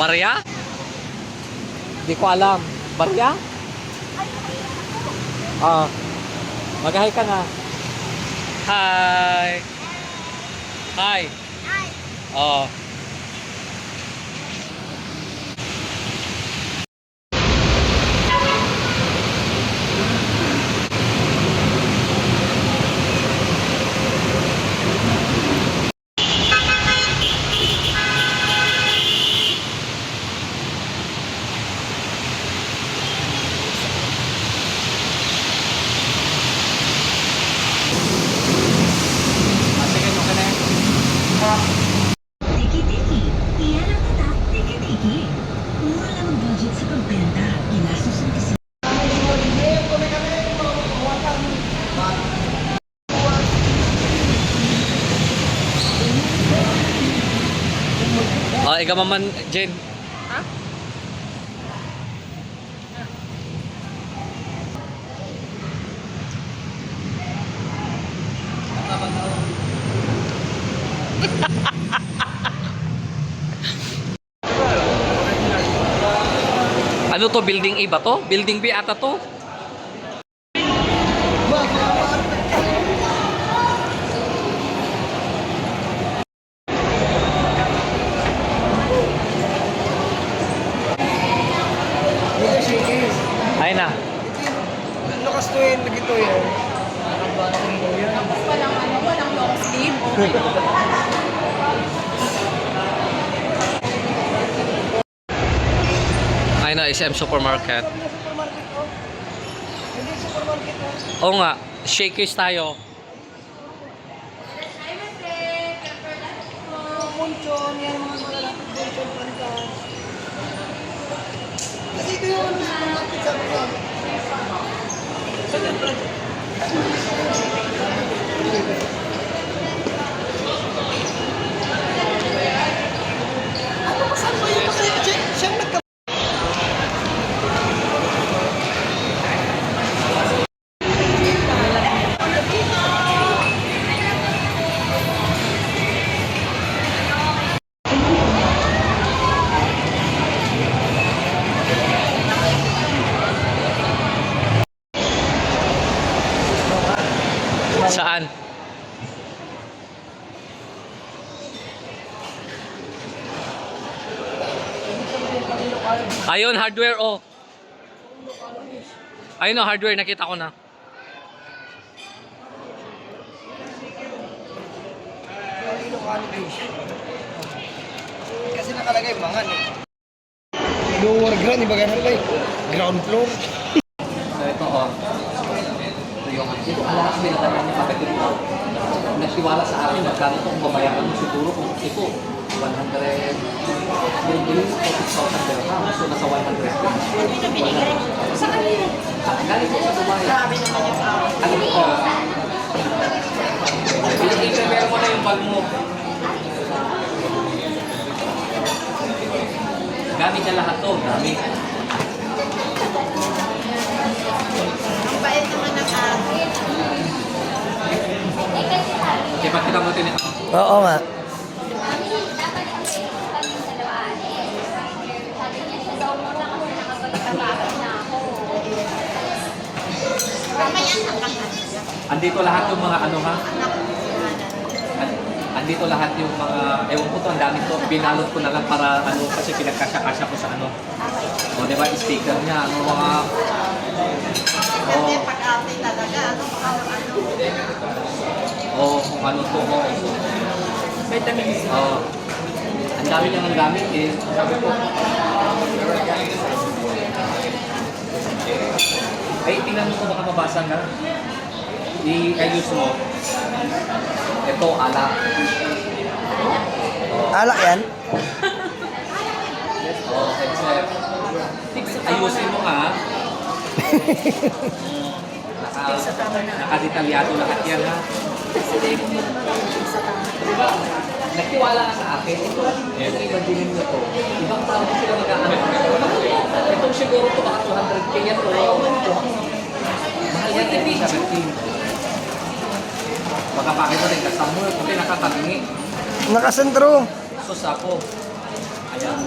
Maria? Hindi ko alam. Maria? Ah, mag-hi ka na. Hi. Hi. Hi. Oh. Tiki-tiki. Iyan ang tatak, tiki-tiki. Mura lang ang budget sa pagbenta. Ginastos ang kasi. Oh, ikaw maman, Jen. Ha? Ano to? Building A ba to? Building B ata to? Ayun na. Lakas to yun, lagi to yun. Tapos walang long sleeve. Ayun na, SM Supermarket. Supermarket to. Hindi supermarket to. Oo nga, Shakers tayo. Punchon, yan mga malalapit punchon, pantas. Kasi ito yung supermarket sabi ko. Ano ba saan ba yun? Kasi siyang nagka... Saan? Ayun, hardware oh. Ayun oh, hardware, nakita ko na. Ilocano fish. Kasi nakalagay mangan eh. Lower ground, iba ganun ba eh? Ground floor. So ito oh. Ito yung ito alam binatayan niya bakit ito. Nagtiwala sa akin magkano kung babayaran mo siguro kung ito 100 yung bilis 40,000 dirham so nasa 100 Hindi na binigay. Sa kanila. galing ko sa Dubai. Grabe naman yung tao. Ano ko? Pinag-interview mo na yung bag mo. Gamit niya lahat to. Gamit. Ang bait naman ng akin. Okay, ba't kita mo tinig? Oo nga. Andito lahat yung mga ano ha? Andito lahat yung mga, ewan ko to, ang dami to. Binalot ko na lang para ano, kasi pinagkasya-kasya ko sa ano. O, di ba, sticker niya, ano mga... Kasi pag-ate talaga, ano kung ano to, vitamin C. ang dami niyang ang gamit eh. Sabi ko, ay, tingnan mo kung baka mabasa ka. I-ayos mo. Ito, alak. Alak yan? Except, ayusin mo nga. Nakadetalyado lahat yan ha. Diba? Nagtiwala ka sa akin. Ito, imagine mo to. Ibang tao ko sila mag-aanap. Itong siguro ito baka 200k yan. Mahal yan, 17. Baka bakit mo rin kasama kasi nakatangi. Nakasentro. Sus ako. Ayan.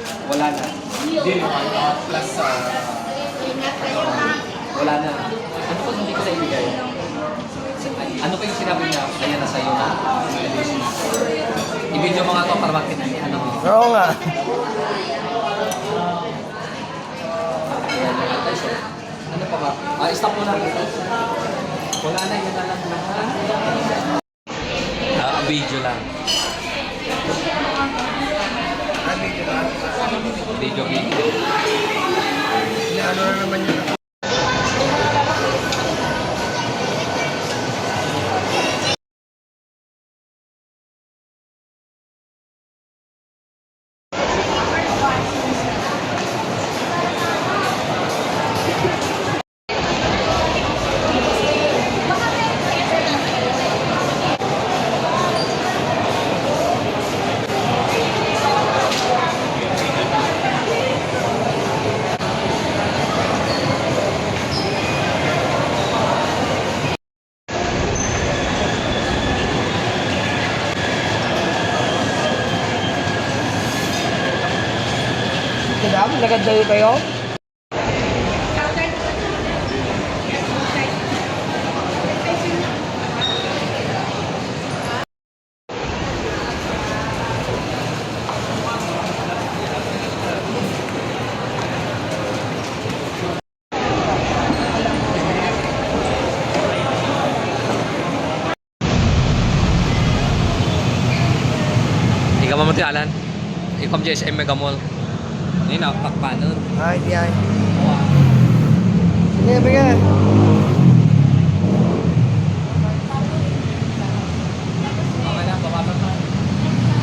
Wala na. Hindi yung plus sa... Ingat kayo ha. Wala na. Ano pa hindi ko sa ibigay? Ano pa yung sinabi niya? Kaya na sa'yo na. I-video mo nga to para makita niya. Ano? Oo nga. Ayan, ano pa ba? Stop mo na. Wala na, yun na lang lahat. Video lang. Video ba? Video. Ano na naman yun? Madam, naganda kayo? Ikaw mo ito, Alan. Ikaw mo JSM Mega Mall. Ngayon, nakakpan nun. Ay, di ay. Sige, bigyan. Okay na, babata na.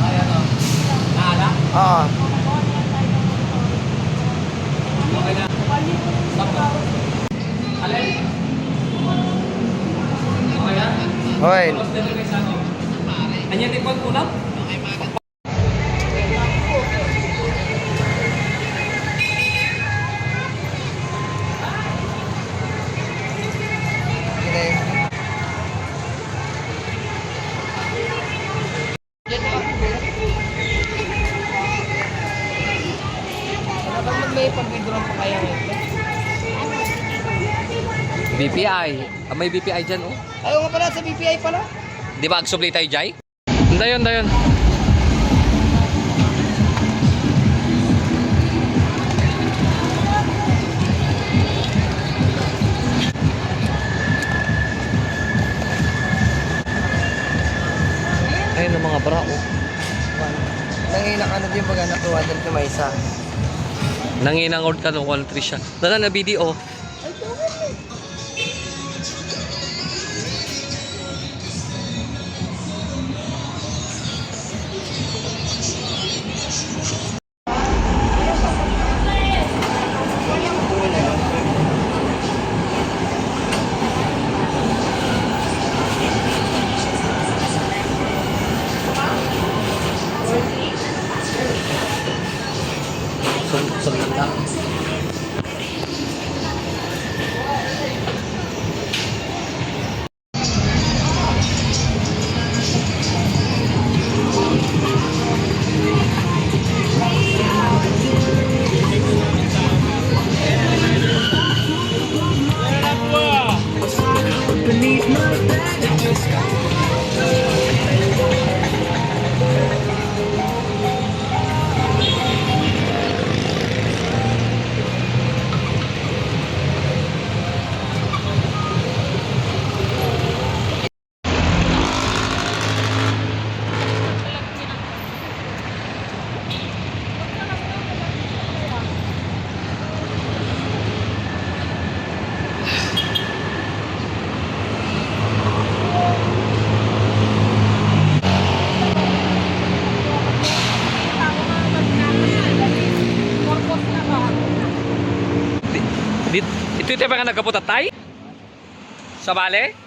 Ayan o. Naala? Oo. Okay na. Stop na. Alin? Okay na? Hoy. Close dito kayo sa ano? Anyan tipon kulang? May pag-withdraw pa kaya ngayon? BPI. May BPI dyan, oh. Ayaw nga pala, sa BPI pala. Di ba agsubli tayo, Jai? Dayon. Ayun ang mga bra, oh. Nanginak ano din baga natuwa din sa may isa. Nanginang out ka nung 1-3 siya. Dala na video. Sunod lang. Ito yung ba nga nagkaputatay? Sa bale?